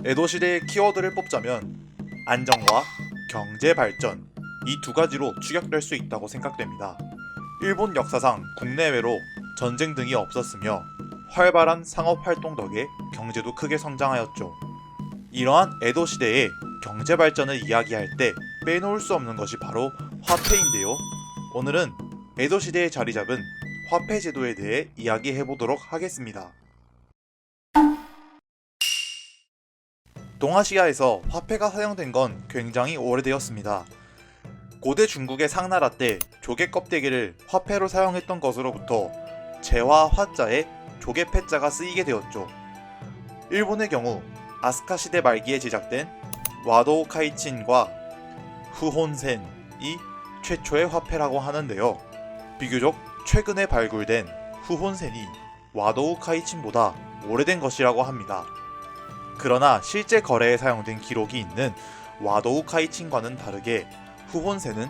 에도 시대의 키워드를 뽑자면 안정과 경제 발전, 이 두 가지로 추격될 수 있다고 생각됩니다. 일본 역사상 국내외로 전쟁 등이 없었으며 활발한 상업 활동 덕에 경제도 크게 성장하였죠. 이러한 에도 시대의 경제 발전을 이야기할 때 빼놓을 수 없는 것이 바로 화폐인데요. 오늘은 에도 시대에 자리 잡은 화폐 제도에 대해 이야기해 보도록 하겠습니다. 동아시아에서 화폐가 사용된 건 굉장히 오래되었습니다. 고대 중국의 상나라 때 조개 껍데기를 화폐로 사용했던 것으로부터 재와 화자에 조개 패자가 쓰이게 되었죠. 일본의 경우 아스카 시대 말기에 제작된 와도우 카이친과 후혼센이 최초의 화폐라고 하는데요. 비교적 최근에 발굴된 후혼센이 와도우 카이친보다 오래된 것이라고 합니다. 그러나 실제 거래에 사용된 기록이 있는 와도우 카이친과는 다르게 후혼센은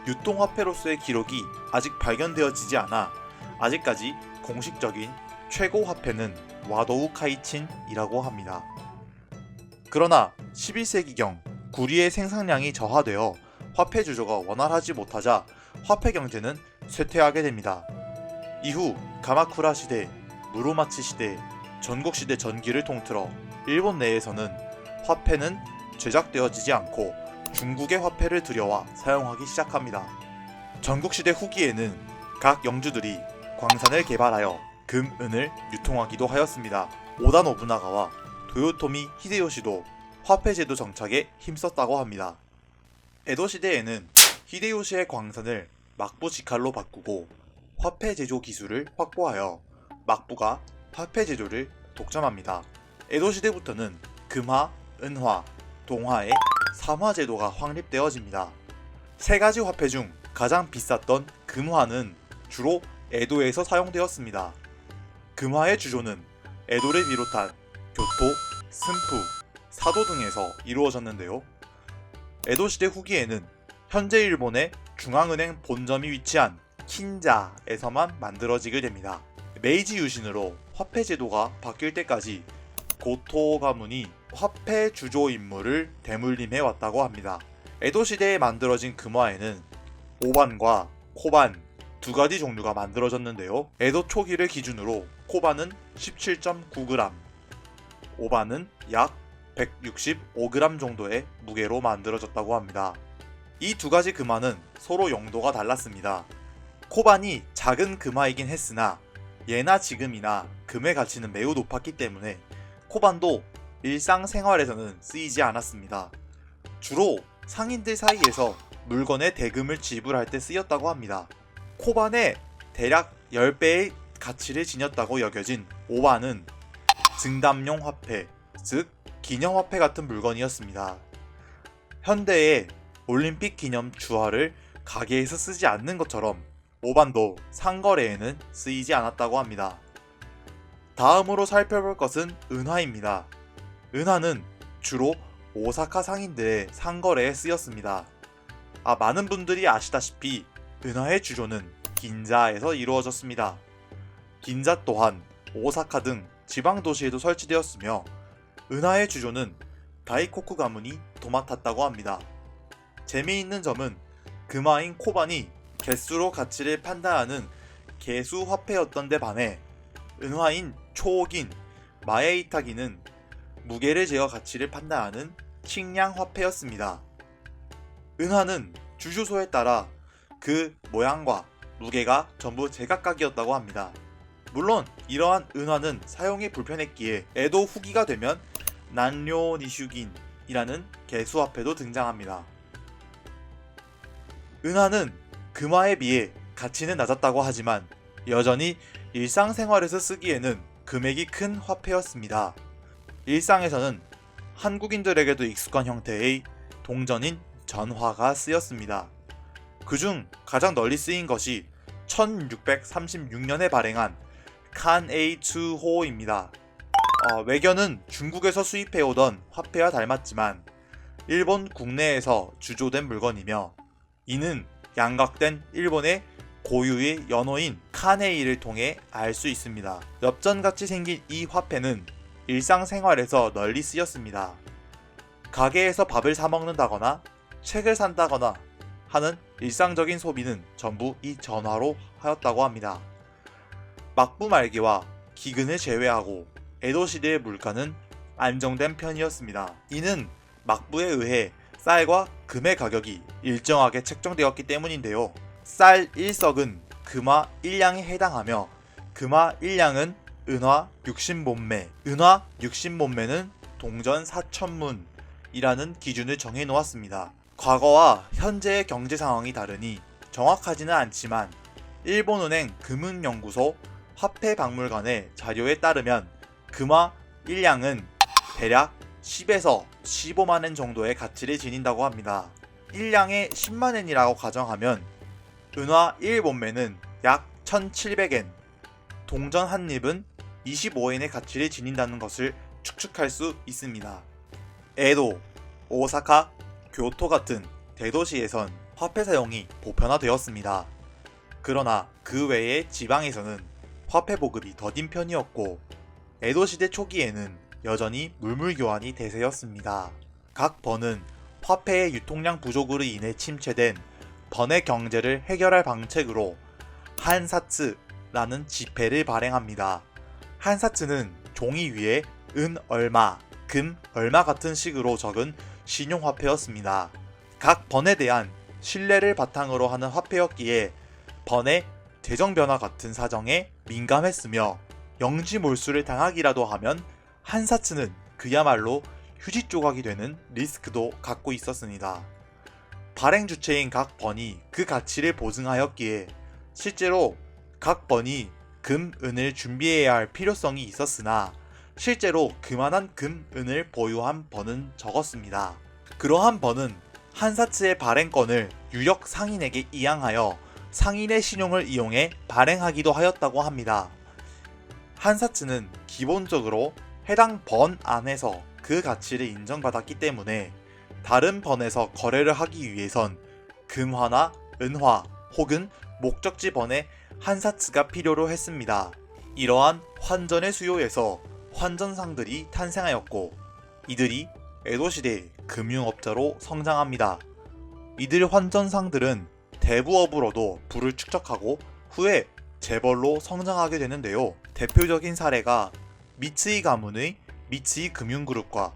유통화폐로서의 기록이 아직 발견되어지지 않아 아직까지 공식적인 최고 화폐는 와도우 카이친이라고 합니다. 그러나 11세기경 구리의 생산량이 저하되어 화폐 주조가 원활하지 못하자 화폐 경제는 쇠퇴하게 됩니다. 이후 가마쿠라 시대, 무로마치 시대, 전국시대 전기를 통틀어 일본 내에서는 화폐는 제작되어지지 않고 중국의 화폐를 들여와 사용하기 시작합니다. 전국시대 후기에는 각 영주들이 광산을 개발하여 금, 은을 유통하기도 하였습니다. 오다 노부나가와 도요토미 히데요시도 화폐 제도 정착에 힘썼다고 합니다. 에도 시대에는 히데요시의 광산을 막부 직할로 바꾸고 화폐 제조 기술을 확보하여 막부가 화폐 제조를 독점합니다. 에도 시대부터는 금화, 은화, 동화의 삼화 제도가 확립되어집니다. 세 가지 화폐 중 가장 비쌌던 금화는 주로 에도에서 사용되었습니다. 금화의 주조는 에도를 비롯한 교토, 승푸, 사도 등에서 이루어졌는데요. 에도 시대 후기에는 현재 일본의 중앙은행 본점이 위치한 킨자에서만 만들어지게 됩니다. 메이지 유신으로 화폐 제도가 바뀔 때까지 고토 가문이 화폐 주조 임무를 대물림해 왔다고 합니다. 에도 시대에 만들어진 금화에는 오반과 코반 두 가지 종류가 만들어졌는데요. 에도 초기를 기준으로 코반은 17.9g, 오반은 약 165g 정도의 무게로 만들어졌다고 합니다. 이 두 가지 금화는 서로 용도가 달랐습니다. 코반이 작은 금화이긴 했으나 예나 지금이나 금의 가치는 매우 높았기 때문에 코반도 일상생활에서는 쓰이지 않았습니다. 주로 상인들 사이에서 물건의 대금을 지불할 때 쓰였다고 합니다. 코반에 대략 10배의 가치를 지녔다고 여겨진 오반은 증담용 화폐, 즉 기념화폐 같은 물건이었습니다. 현대의 올림픽 기념 주화를 가게에서 쓰지 않는 것처럼 오반도 상거래에는 쓰이지 않았다고 합니다. 다음으로 살펴볼 것은 은화입니다. 은화는 주로 오사카 상인들의 상거래에 쓰였습니다. 많은 분들이 아시다시피 은화의 주조는 긴자에서 이루어졌습니다. 긴자 또한 오사카 등 지방 도시에도 설치되었으며 은화의 주조는 다이코쿠 가문이 도맡았다고 합니다. 재미있는 점은 금화인 코반이 개수로 가치를 판단하는 개수 화폐였던 데 반해 은화인 초옥인 마에이타기는 무게를 재어 가치를 판단하는 칭량 화폐였습니다. 은화는 주주소에 따라 그 모양과 무게가 전부 제각각이었다고 합니다. 물론 이러한 은화는 사용이 불편했기에 에도 후기가 되면 난료 니슈긴이라는 개수화폐도 등장합니다. 은화는 금화에 비해 가치는 낮았다고 하지만 여전히 일상생활에서 쓰기에는 금액이 큰 화폐였습니다. 일상에서는 한국인들에게도 익숙한 형태의 동전인 전화가 쓰였습니다. 그중 가장 널리 쓰인 것이 1636년에 발행한 칸에이2호입니다. 외견은 중국에서 수입해오던 화폐와 닮았지만 일본 국내에서 주조된 물건이며 이는 양각된 일본의 고유의 연호인 카네이를 통해 알 수 있습니다. 엽전같이 생긴 이 화폐는 일상생활에서 널리 쓰였습니다. 가게에서 밥을 사 먹는다거나 책을 산다거나 하는 일상적인 소비는 전부 이 전화로 하였다고 합니다. 막부 말기와 기근을 제외하고 에도 시대의 물가는 안정된 편이었습니다. 이는 막부에 의해 쌀과 금의 가격이 일정하게 책정되었기 때문인데요. 쌀 1석은 금화 1량에 해당하며 금화 1량은 은화 60몸매, 은화 60몸매는 동전 4,000문이라는 기준을 정해 놓았습니다. 과거와 현재의 경제 상황이 다르니 정확하지는 않지만 일본은행 금은연구소 화폐박물관의 자료에 따르면 금화 1량은 대략 10에서 15만엔 정도의 가치를 지닌다고 합니다. 1량에 10만엔이라고 가정하면 은화 1몸매는 약 1700엔, 동전 한 립은 25엔의 가치를 지닌다는 것을 추측할 수 있습니다. 에도, 오사카, 교토 같은 대도시에선 화폐 사용이 보편화되었습니다. 그러나 그 외의 지방에서는 화폐 보급이 더딘 편이었고 에도 시대 초기에는 여전히 물물 교환이 대세였습니다. 각 번은 화폐의 유통량 부족으로 인해 침체된 번의 경제를 해결할 방책으로 한사츠라는 지폐를 발행합니다. 한사츠는 종이 위에 은 얼마, 금 얼마 같은 식으로 적은 신용화폐였습니다. 각 번에 대한 신뢰를 바탕으로 하는 화폐였기에 번의 재정 변화 같은 사정에 민감했으며 영지몰수를 당하기라도 하면 한사츠는 그야말로 휴지 조각이 되는 리스크도 갖고 있었습니다. 발행 주체인 각 번이 그 가치를 보증하였기에 실제로 각 번이 금, 은을 준비해야 할 필요성이 있었으나 실제로 그만한 금, 은을 보유한 번은 적었습니다. 그러한 번은 한사츠의 발행권을 유력 상인에게 이양하여 상인의 신용을 이용해 발행하기도 하였다고 합니다. 한사츠는 기본적으로 해당 번 안에서 그 가치를 인정받았기 때문에 다른 번에서 거래를 하기 위해선 금화나 은화 혹은 목적지 번의 한사츠가 필요로 했습니다. 이러한 환전의 수요에서 환전상들이 탄생하였고 이들이 에도시대의 금융업자로 성장합니다. 이들 환전상들은 대부업으로도 부를 축적하고 후에 재벌로 성장하게 되는데요. 대표적인 사례가 미츠이 가문의 미츠이 금융그룹과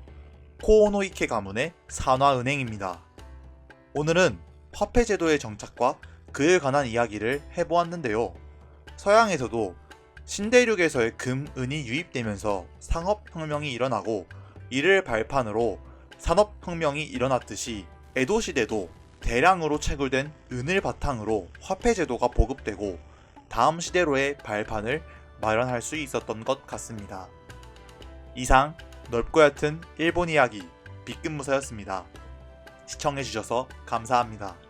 코오노이케 가문의 산화은행입니다. 오늘은 화폐 제도의 정착과 그에 관한 이야기를 해보았는데요. 서양에서도 신대륙에서의 금, 은이 유입되면서 상업혁명이 일어나고 이를 발판으로 산업혁명이 일어났듯이 에도시대도 대량으로 채굴된 은을 바탕으로 화폐 제도가 보급되고 다음 시대로의 발판을 마련할 수 있었던 것 같습니다. 이상 넓고 얕은 일본 이야기 B급무사였습니다. 시청해주셔서 감사합니다.